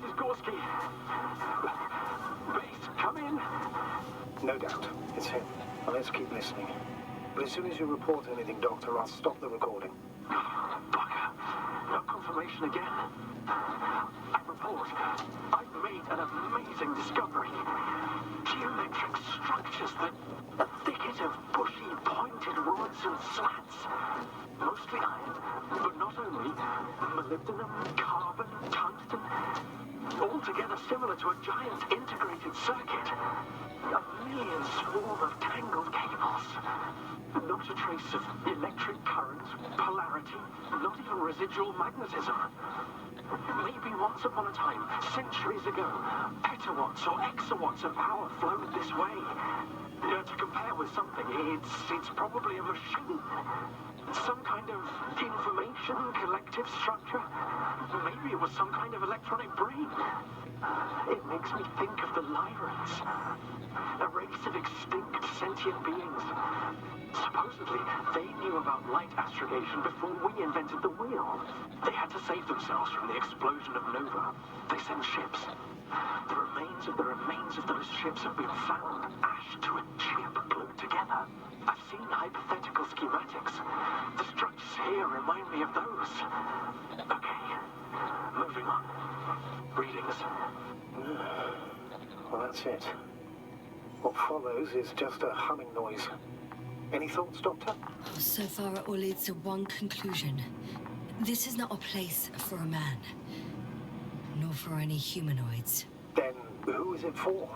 is Gorski. Base, come in. No doubt. It's him. Well, let's keep listening. But as soon as you report anything, Doctor, I'll stop the recording. Bugger. No confirmation again. I report. I've made an amazing discovery. Geometric structures that a thicket of bushy, pointed rods and slats. Mostly iron, but not only. Molybdenum, carbon, tungsten. Altogether similar to a giant integrated circuit. A million swarm of tangled cables. Not a trace of electric current, polarity, not even residual magnetism. Maybe once upon a time, centuries ago, petawatts or exawatts of power flowed this way. To compare with something, it's probably a machine. Some kind of information collective structure. Maybe it was some kind of electronic brain. It makes me think of the Lyrans, a race of extinct sentient beings. Supposedly, they knew about light astrogation before we invented the wheel. They had to save themselves from the explosion of Nova. They sent ships. The remains of those ships have been found, ashed to a chip glued together. I've seen hypothetical schematics. The structures here remind me of those. Okay, moving on. Readings. Well, that's it. What follows is just a humming noise. Any thoughts, Doctor? So far, it all leads to one conclusion. This is not a place for a man, nor for any humanoids. Then who is it for?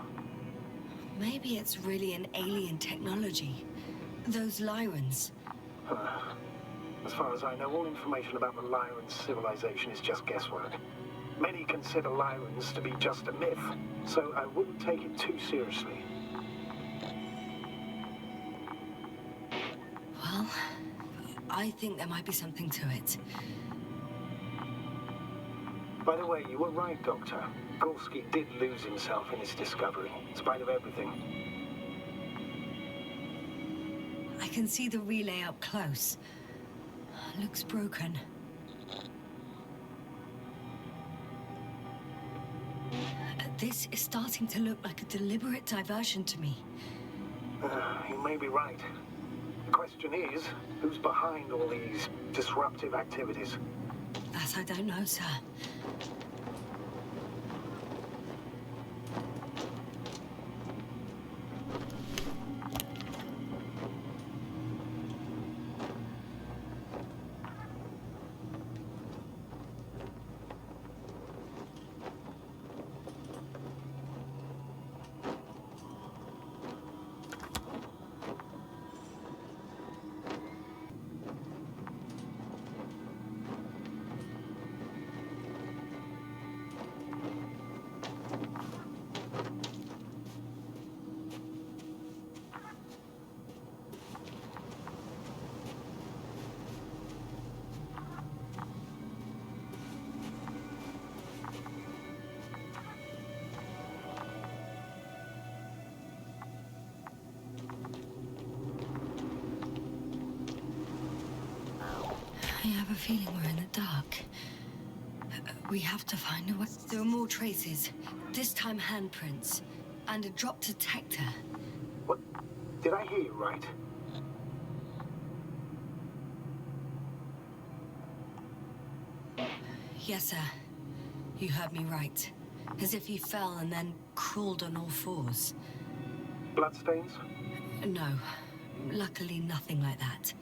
Maybe it's really an alien technology. Those Lyrans. As far as I know, all information about the Lyran civilization is just guesswork. Many consider Lyrans to be just a myth, so I wouldn't take it too seriously. Well, I think there might be something to it. By the way, you were right, Doctor. Gorski did lose himself in his discovery, in spite of everything. I can see the relay up close. Looks broken. This is starting to look like a deliberate diversion to me. You may be right. The question is, who's behind all these disruptive activities? That I don't know, sir. I have a feeling we're in the dark. We have to find a way. There are more traces. This time handprints. And a drop detector. What? Did I hear you right? Yes, sir. You heard me right. As if he fell and then crawled on all fours. Bloodstains? No. Luckily, nothing like that.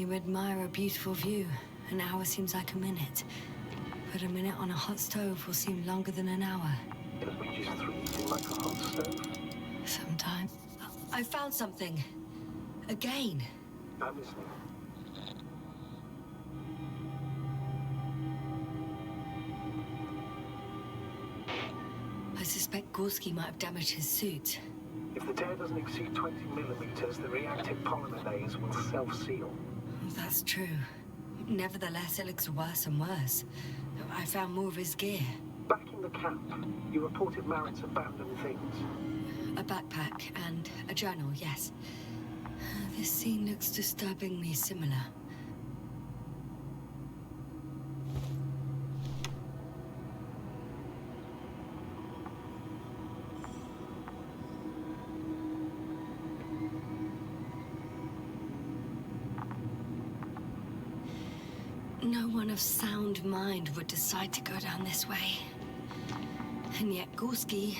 you admire a beautiful view, an hour seems like a minute. But a minute on a hot stove will seem longer than an hour. Does Bridges 3 seem like a hot stove? Sometimes. I found something. Again. I'm listening. I suspect Gorski might have damaged his suit. If the tear doesn't exceed 20 millimeters, the reactive polymer layers will self-seal. That's true. Nevertheless, it looks worse and worse. I found more of his gear. Back in the camp, you reported Marit's abandoned things. A backpack and a journal, yes. This scene looks disturbingly similar. No one of sound mind would decide to go down this way. And yet Gorski...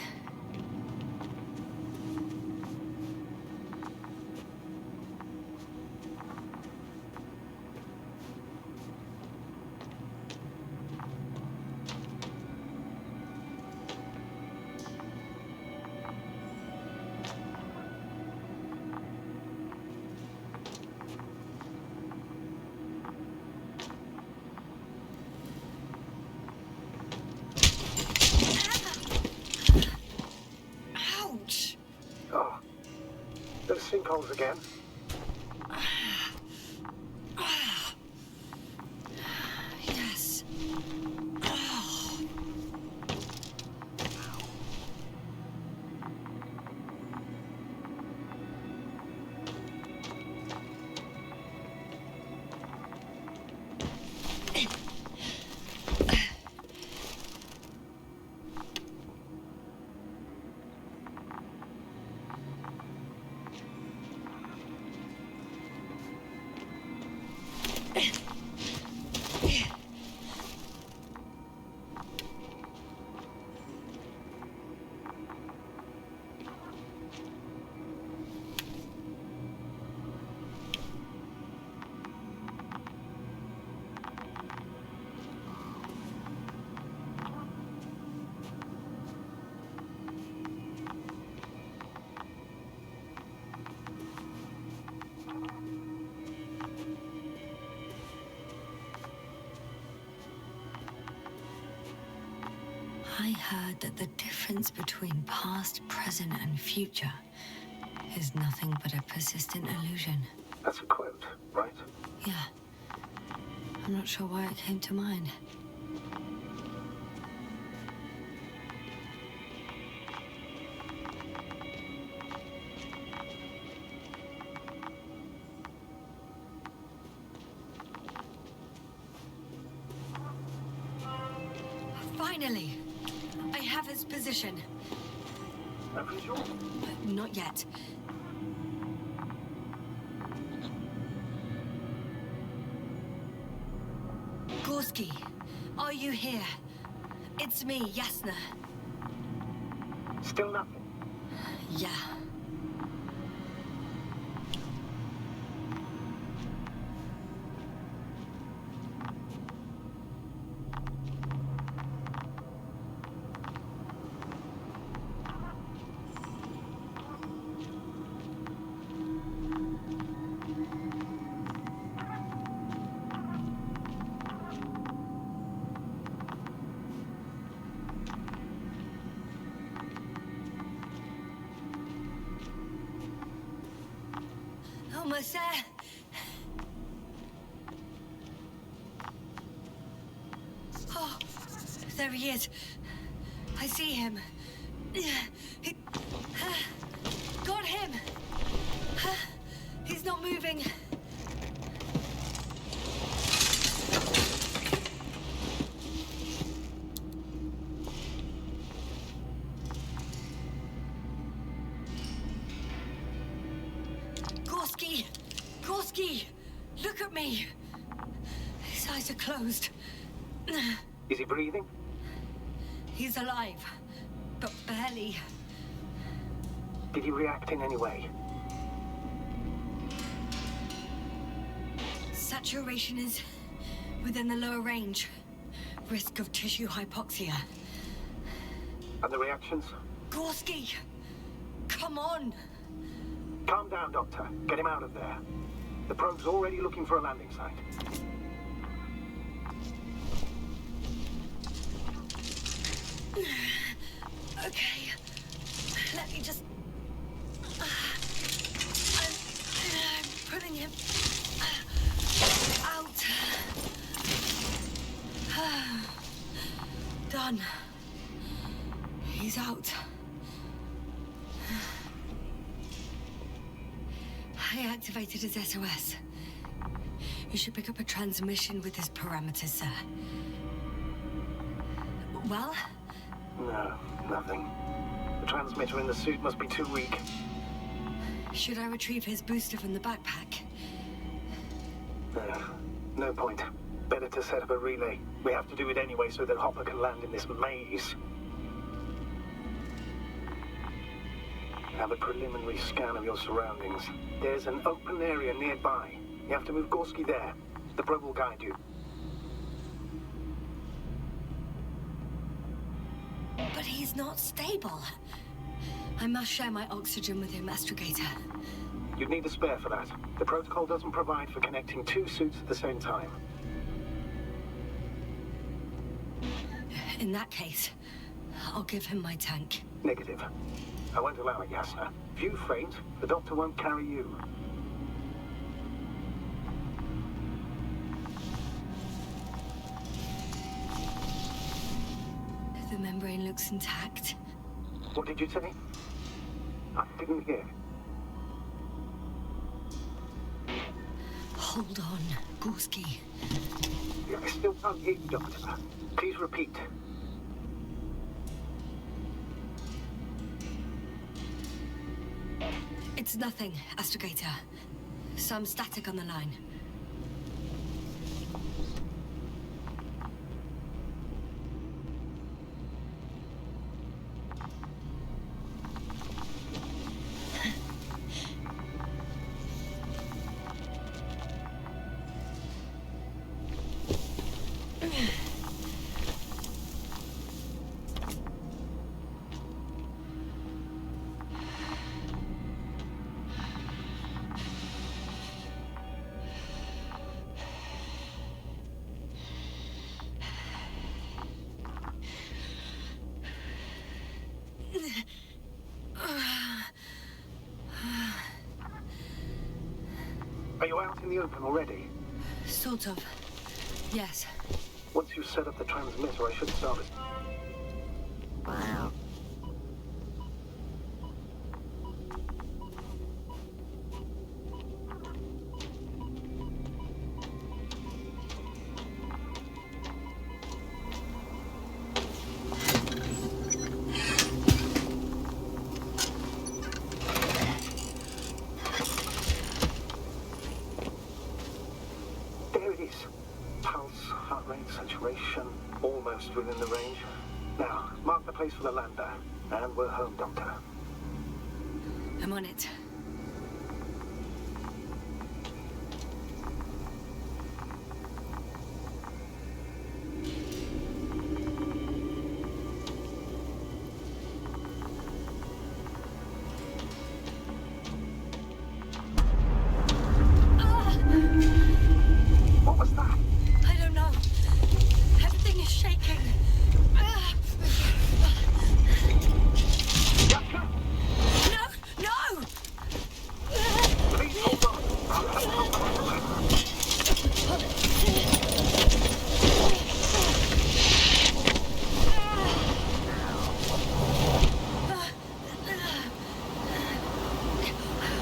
Sinkholes again. Yes. I heard that the difference between past, present, and future is nothing but a persistent illusion. That's a quote, right? Yeah. I'm not sure why it came to mind. Finally! I have his position. A visual? Not yet. Gorski, are you here? It's me, Yasna. Still nothing? Yeah. Almost there. Oh, there he is. I see him. Got him. He's not moving. Gorski! Look at me! His eyes are closed. Is he breathing? He's alive, but barely. Did he react in any way? Saturation is within the lower range. Risk of tissue hypoxia. And the reactions? Gorski! Come on! Calm down, Doctor. Get him out of there. The probe's already looking for a landing site. Okay. Let me just... I'm putting him... out. Done. He's out. I activated his SOS. You should pick up a transmission with his parameters, sir. Well? No, nothing. The transmitter in the suit must be too weak. Should I retrieve his booster from the backpack? No point. Better to set up a relay. We have to do it anyway so that Hopper can land in this maze. Have a preliminary scan of your surroundings. There's an open area nearby. You have to move Gorski there. The probe will guide you. But he's not stable. I must share my oxygen with him, Astrogator. You'd need a spare for that. The protocol doesn't provide for connecting two suits at the same time. In that case, I'll give him my tank. Negative. I won't allow it, Yasna. If you faint, the doctor won't carry you. The membrane looks intact. What did you say? I didn't hear. Hold on, Gorski. I still can't hear you, Doctor. Please repeat. It's nothing, Astrogator. Some static on the line. Are you out in the open already? Sort of. Yes. Once you set up the transmitter, I should start it. Almost within the range. Now, mark the place for the lander. And we're home, Doctor. I'm on it. What was that? I don't know. Everything is shaking. No! No! Please hold on.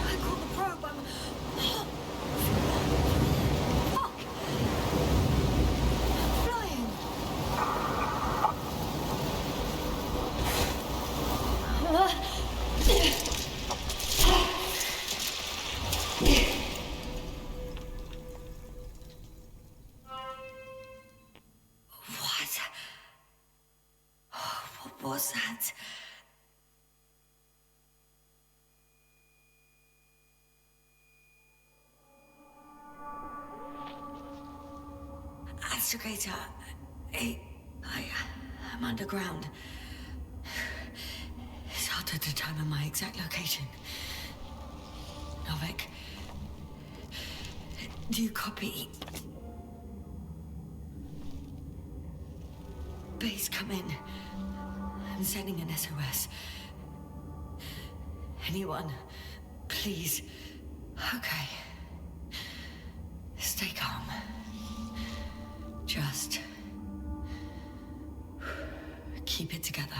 I caught the probe. Fuck! Flying! What was that? investigator. I'm underground. It's hard to determine my exact location. Novik, do you copy? Base, come in. I'm sending an SOS. Anyone, please. Okay. Stay calm. Just keep it together.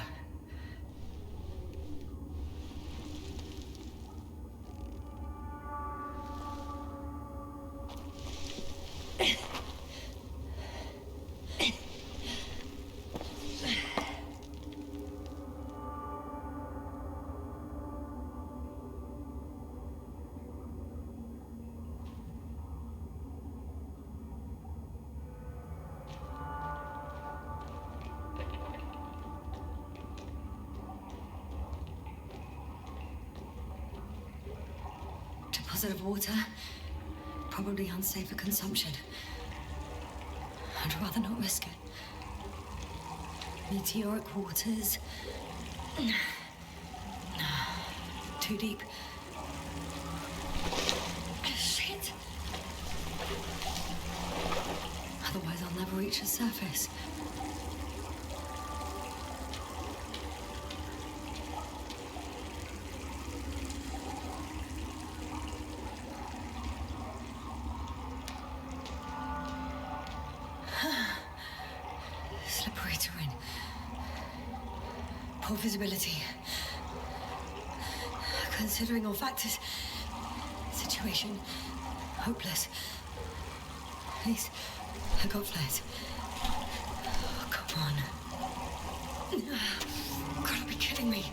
Of water, probably unsafe for consumption. I'd rather not risk it. Meteoric waters. Too deep. Shit. Otherwise I'll never reach the surface. Visibility. Considering all factors, situation hopeless. Please, I got flares. Oh, come on. Gotta be kidding me.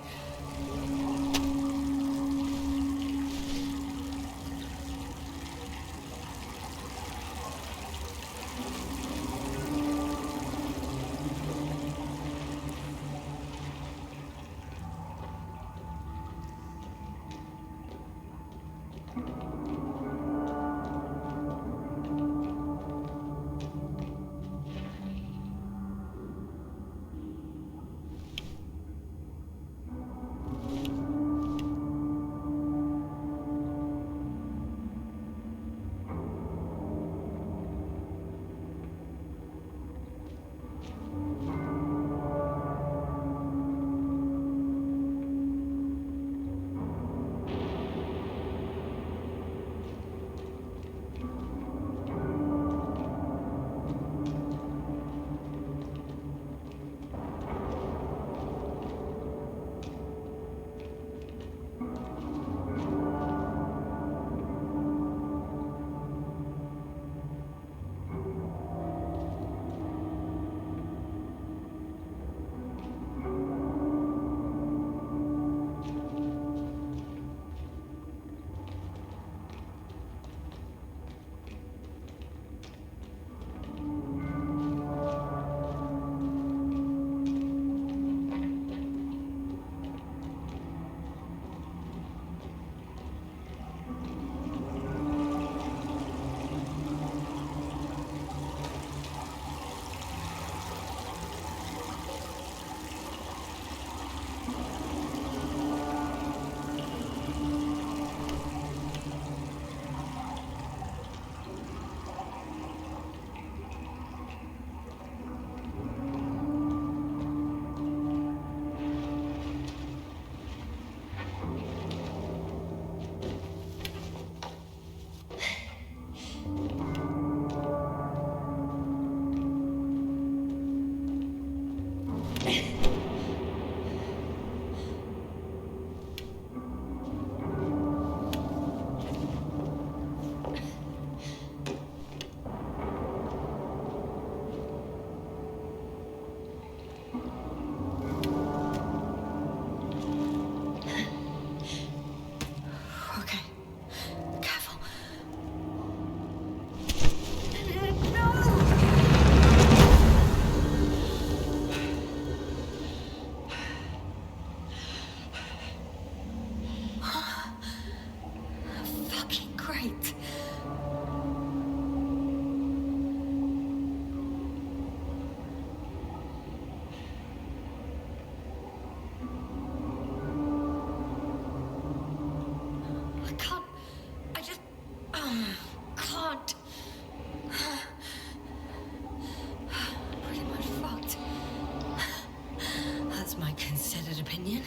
my considered opinion.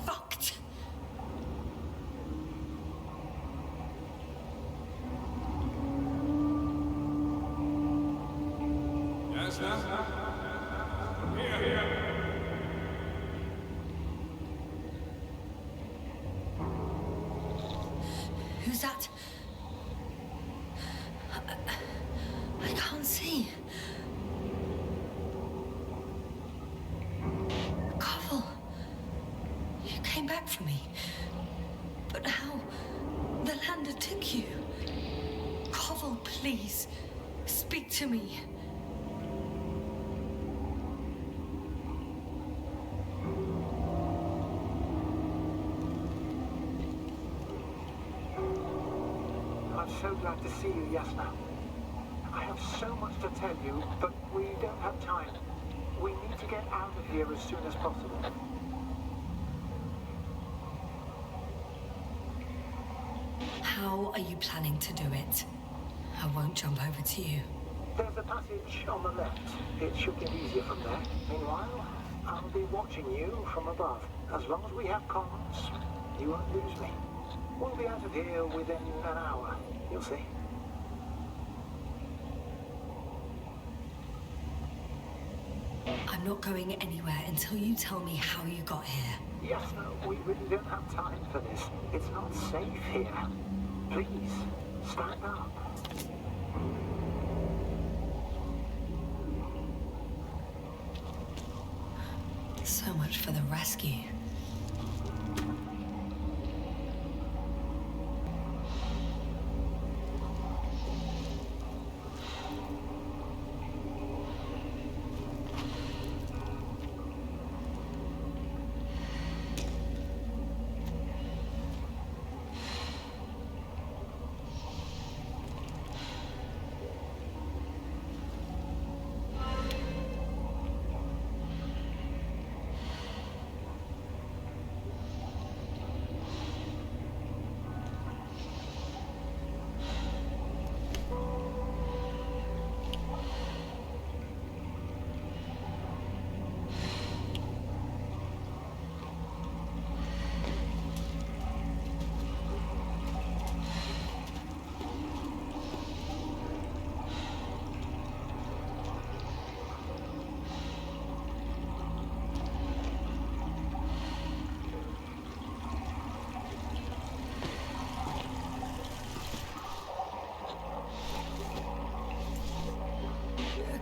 Fucked. Yes, yes. Here, here. Who's that? I can't see. Koval, you came back for me. But how? The lander took you. Koval, please, speak to me. I'm so glad to see you, Yasna. I have so much to tell you, but we don't have time. We need to get out of here as soon as possible. How are you planning to do it? I won't jump over to you. There's a passage on the left. It should get easier from there. Meanwhile, I'll be watching you from above. As long as we have comms, you won't lose me. We'll be out of here within an hour. You'll see. I'm not going anywhere until you tell me how you got here. Yes, no, we really don't have time for this. It's not safe here. Please, stand up. So much for the rescue.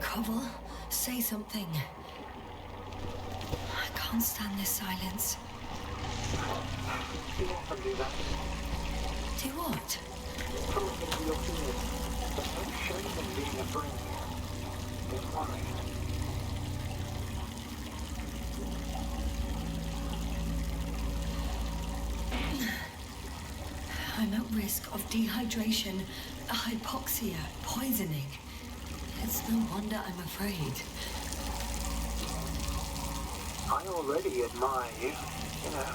Koval, say something. I can't stand this silence. You want to do that? Do what? Talk into your fears. There's no shame in being afraid. Don't worry. I'm at risk of dehydration, hypoxia, poisoning. It's no wonder I'm afraid. I already admire you. You know,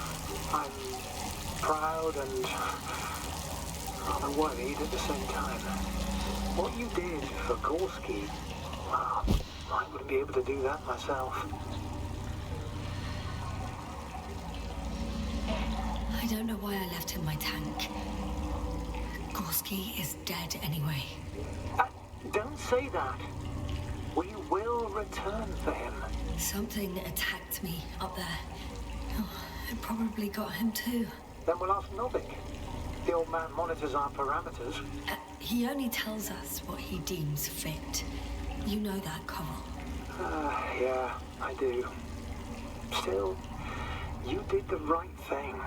I'm proud and rather worried at the same time. What you did for Gorski, well, I wouldn't be able to do that myself. I don't know why I left him my tank. Gorski is dead anyway. Don't say that. We will return for him. Something attacked me up there. Oh, it probably got him too. Then we'll ask Novik. The old man monitors our parameters. He only tells us what he deems fit. You know that, Koval. Yeah, I do. Still, you did the right thing.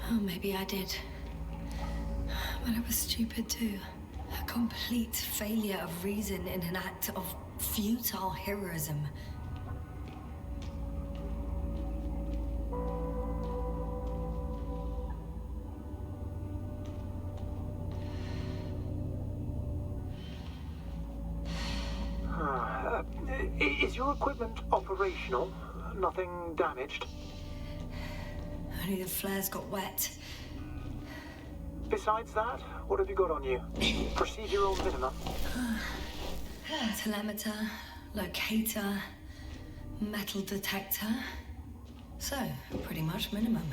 Oh, maybe I did. But I was stupid too. A complete failure of reason in an act of futile heroism. Is your equipment operational? Nothing damaged? Only the flares got wet. Besides that, what have you got on you? Procedural minimum? Telemeter, locator, Metal detector. So, pretty much minimum.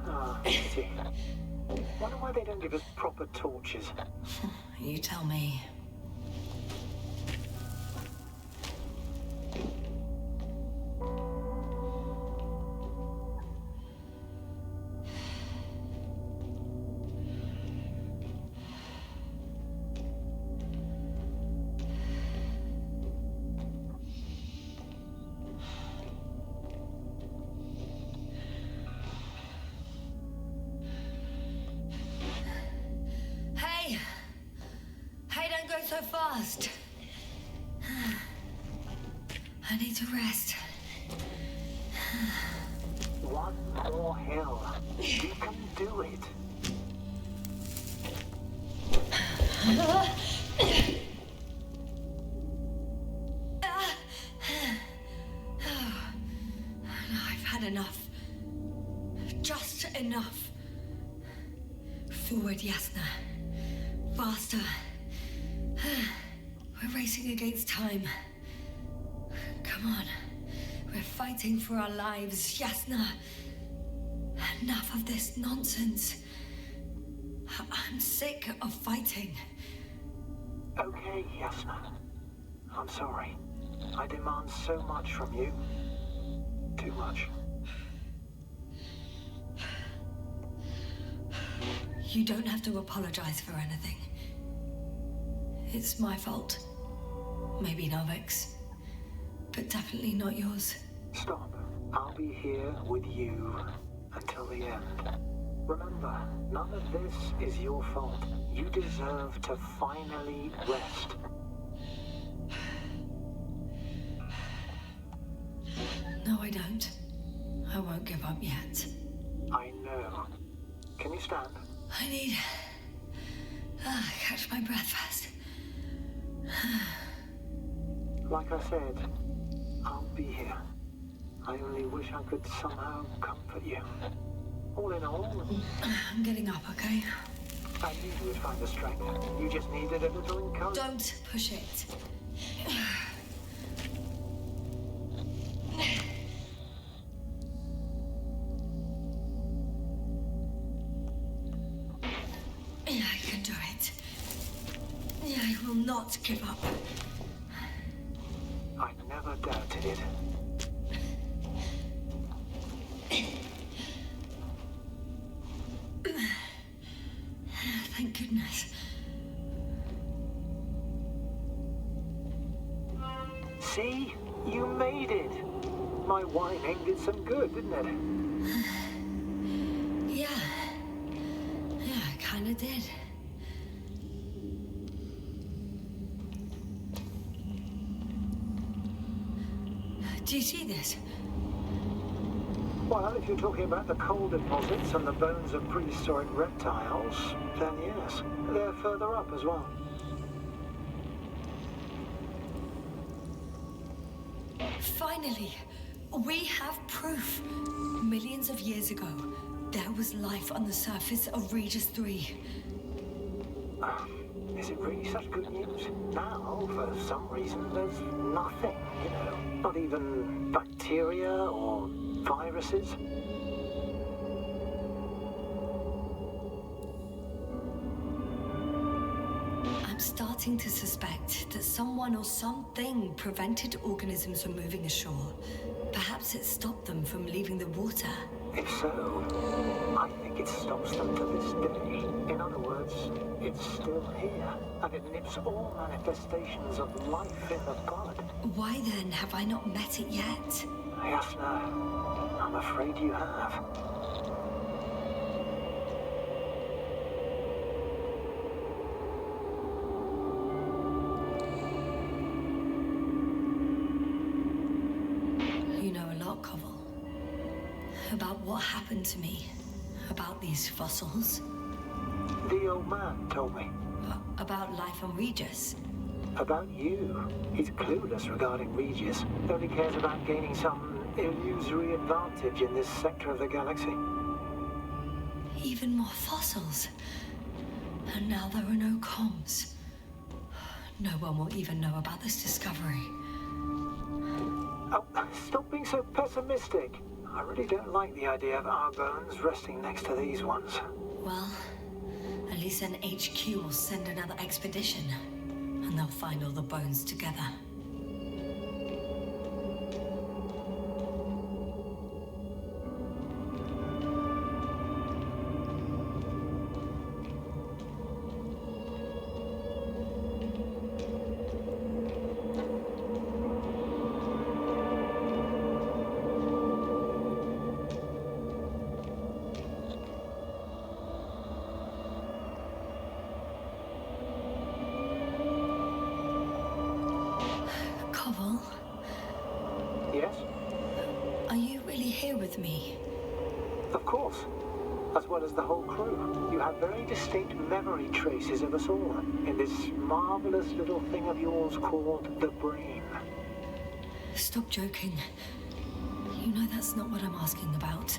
Ah, I see. Wonder why they don't give us proper torches. You tell me. So fast. I need to rest. One more hill. You can do it. I've had enough. Just enough. Forward, Yasna. Faster. We're racing against time. Come on. We're fighting for our lives, Yasna. Enough of this nonsense. I'm sick of fighting. Okay, Yasna. I'm sorry. I demand so much from you. Too much. You don't have to apologize for anything. It's my fault. Maybe Novik's. But definitely not yours. Stop. I'll be here with you until the end. Remember, none of this is your fault. You deserve to finally rest. No, I don't. I won't give up yet. I know. Can you stand? I need... catch my breath first. Like I said, I'll be here. I only wish I could somehow comfort you. All in all... I'm getting up, okay? I knew you would find the strength. You just needed a little encouragement. Don't push it. I can do it. I will not give up. I never doubted it. Thank goodness. See? You made it! My whining did some good, didn't it? Yeah. Yeah, I kinda did. Do you see this? Well, if you're talking about the coal deposits and the bones of prehistoric reptiles, then yes. They're further up as well. Finally, we have proof. Millions of years ago, there was life on the surface of Regis 3. Is it really such good news? Now, for some reason, there's nothing, you know. Not even bacteria or viruses. I'm starting to suspect that someone or something prevented organisms from moving ashore. Perhaps it stopped them from leaving the water. If so, I think it stops them to this day. In other words, it's still here, and it nips all manifestations of life in the bud. Why then have I not met it yet? Yasna, I'm afraid you have. You know a lot, Koval. About what happened to me. About these fossils. The old man told me. About life on Regis. About you. He's clueless regarding Regis. Only cares about gaining some illusory advantage in this sector of the galaxy. Even more fossils. And now there are no comms. No one will even know about this discovery. Oh, stop being so pessimistic. I really don't like the idea of our bones resting next to these ones. Well, at least an HQ will send another expedition, and they'll find all the bones together. Yes? Are you really here with me? Of course. As well as the whole crew. You have very distinct memory traces of us all in this marvelous little thing of yours called the brain. Stop joking. You know that's not what I'm asking about.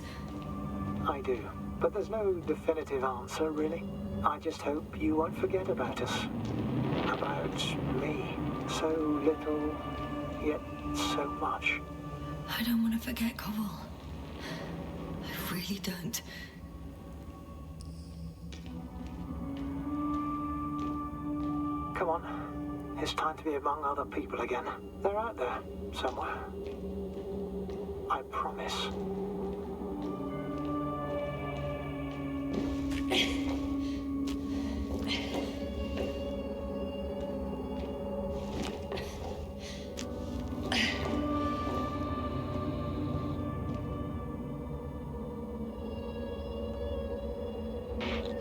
I do. But there's no definitive answer, really. I just hope you won't forget about us. About me. So little, yet so much. I don't want to forget, Koval. I really don't. Come on. It's time to be among other people again. They're out there, somewhere. I promise.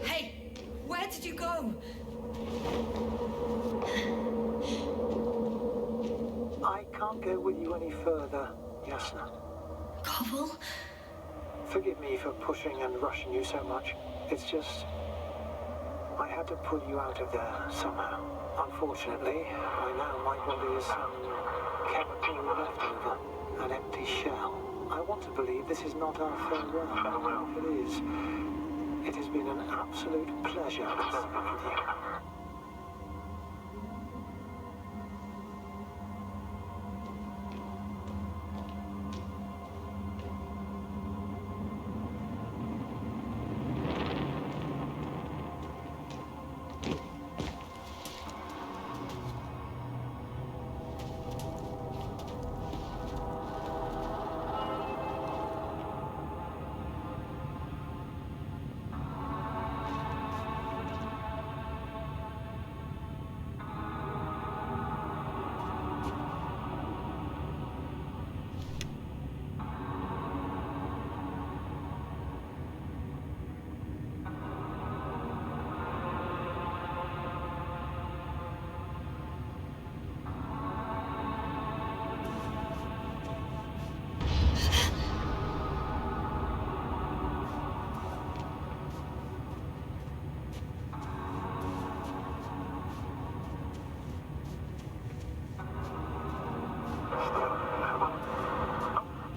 Hey, where did you go? I can't go with you any further, Yasna. Koval? Forgive me for pushing and rushing you so much. It's just... I had to pull you out of there somehow. Unfortunately, by now my body is some chemical leftover, an empty shell. I want to believe this is not our farewell. If it is, it has been an absolute pleasure to speak with you.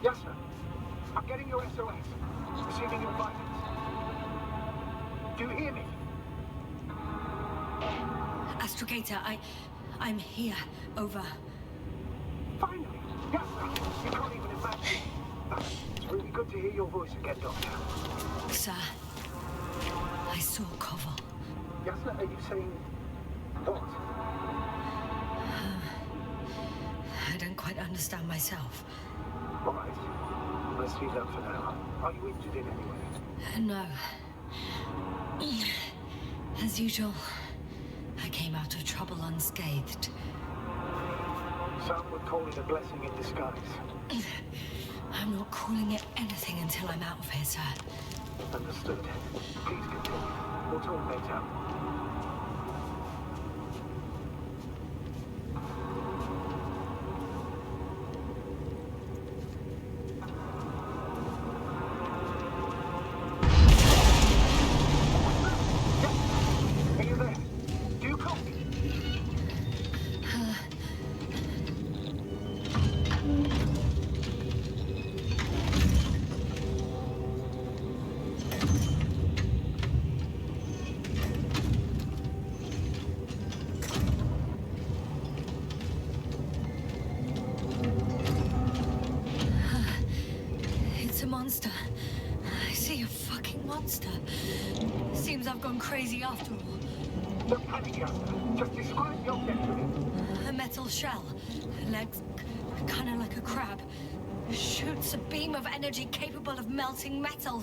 Yes, sir. I'm getting your SOS. Receiving your vitals. Do you hear me? Astrogator, I'm here. Over. Finally. Yes, sir. You can't even imagine. It's really good to hear your voice again, Doctor. Sir, I saw Koval. Yes, sir. Are you saying what? I don't quite understand myself. All right. Let's leave that for now. Are you injured in any way? No. As usual, I came out of trouble unscathed. Some would call it a blessing in disguise. I'm not calling it anything until I'm out of here, sir. Understood. Please continue. We'll talk later. Are you there? Do you copy? It's a monster. I see a fucking monster. Seems I've gone crazy after all. Don't panic, Jasper. Just describe the object to me. A metal shell. Legs kind of like a crab. Shoots a beam of energy capable of melting metal.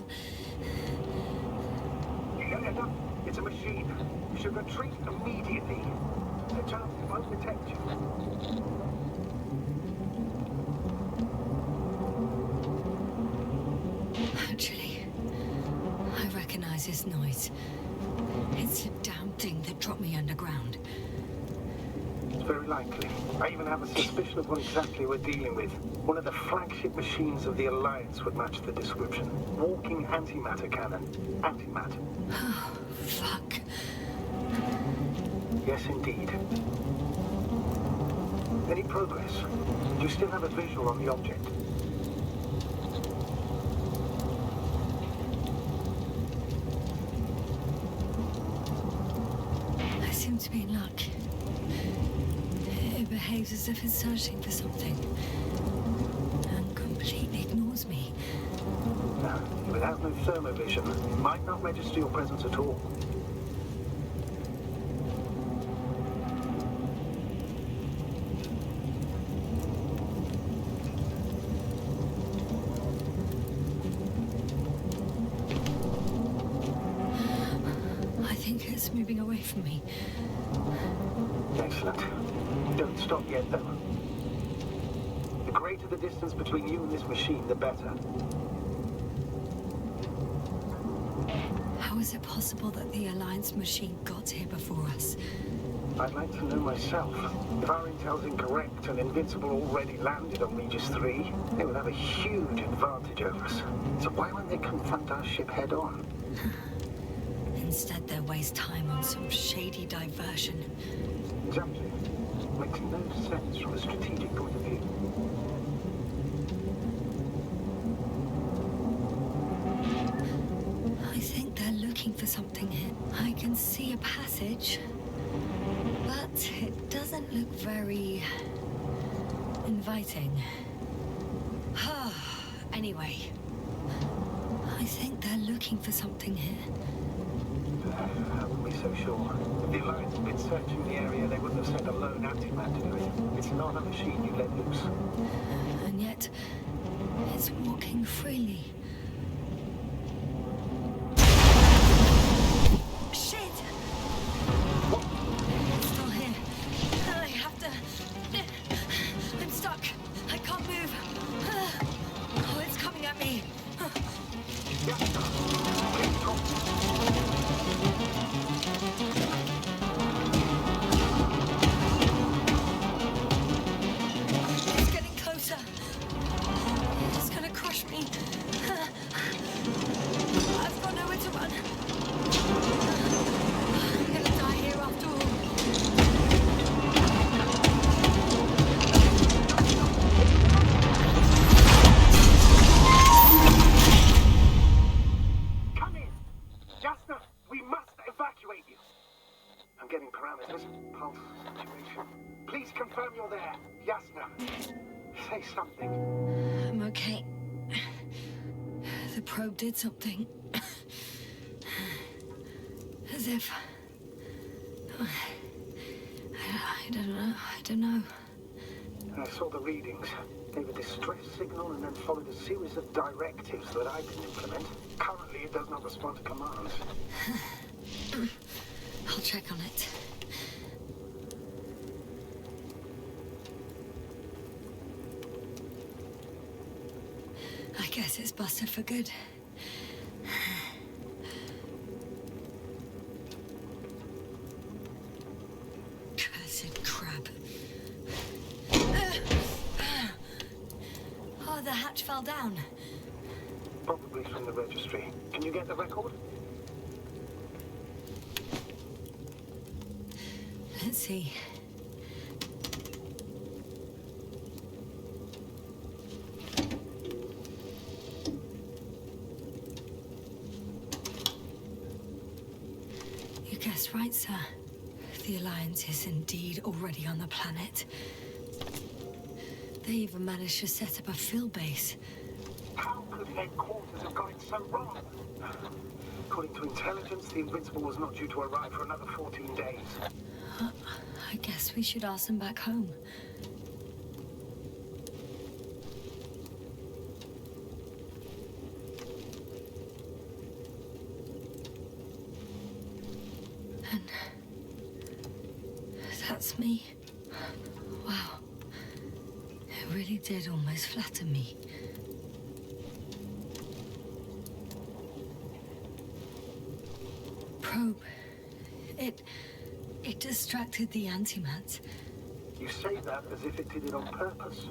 No, it's a machine. You should retreat immediately. The chance it won't detect you. Actually, I recognize this noise. It's the damn thing that dropped me underground. It's very likely. I even have a suspicion of what exactly we're dealing with. One of the flagship machines of the Alliance would match the description. Walking antimatter cannon. Antimatter. Oh, fuck. Yes, indeed. Any progress? Do you still have a visual on the object? I seem to be in luck. It behaves as if it's searching for something. And completely ignores me. No, if it has no thermovision, it might not register your presence at all. It's moving away from me. Excellent. Don't stop yet, though. The greater the distance between you and this machine, the better. How is it possible that the Alliance machine got here before us? I'd like to know myself. If our intel's incorrect and Invincible already landed on Regis 3, they would have a huge advantage over us. So why won't they confront our ship head on? Instead, they waste time on some shady diversion. Exactly. Makes no sense from a strategic point of view. I think they're looking for something here. I can see a passage, but it doesn't look very inviting. Anyway, I think they're looking for something here. I wouldn't be so sure. If the Alliance had been searching the area, they wouldn't have sent a lone antimatter to it. It's not a machine you let loose. And yet, it's walking freely. Shit! What? It's still here. I have to... I'm stuck. I can't move. Oh, it's coming at me. Yeah. Keep talking. It's getting closer. It's gonna crush me. I've got nowhere to run. I'm gonna die here after all. Come in! Jasper, we must evacuate you. I'm getting parameters. Pulse, situation. Please confirm you're there. Jasper, say something. I'm okay. The probe did something. As if... I don't know. I saw the readings. Gave a distress signal and then followed a series of directives that I can implement. Currently, it does not respond to commands. I'll check on it. I guess it's busted for good. Cursed crab. Oh, the hatch fell down. Probably from the registry. Can you get the record? Let's see. You guessed right, sir. The Alliance is indeed already on the planet. They even managed to set up a field base. How could headquarters have got it so wrong? According to intelligence, the Invincible was not due to arrive for another 14 days. I guess we should ask them back home. And that's me. Wow. It really did almost flatter me. Probe. It distracted the antimats. You say that as if it did it on purpose.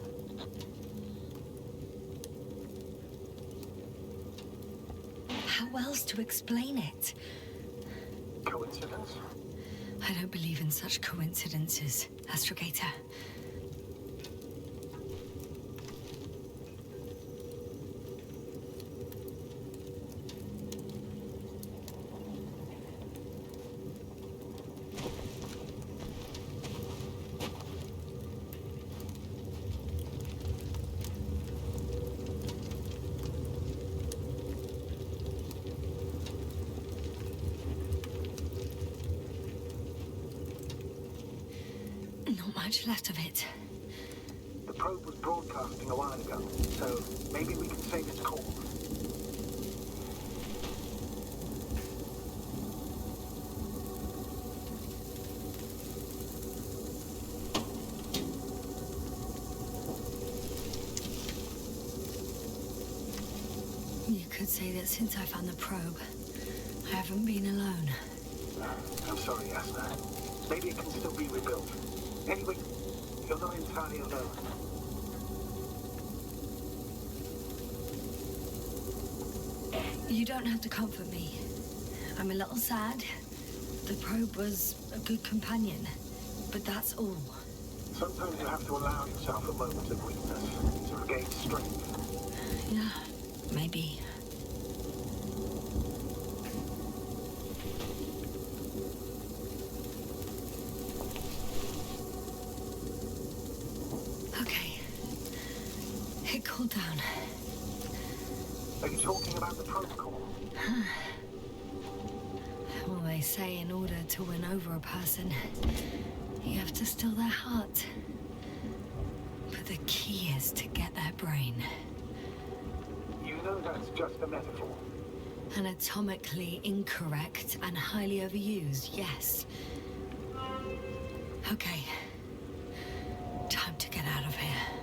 How else to explain it? Coincidence? I don't believe in such coincidences, Astrogator. Not much left of it. The probe was broadcasting a while ago, so maybe we can save its call. You could say that since I found the probe, I haven't been alone. I'm sorry, Yasna. Maybe it can still be rebuilt. Anyway, you're not entirely alone. You don't have to comfort me. I'm a little sad. The probe was a good companion, but that's all. Sometimes you have to allow yourself a moment of weakness to regain strength. Yeah, maybe. Okay. It cooled down. Are you talking about the protocol? Well, they say in order to win over a person, you have to steal their heart. But the key is to get their brain. You know that's just a metaphor. Anatomically incorrect and highly overused, yes. Okay. Time to get out of here.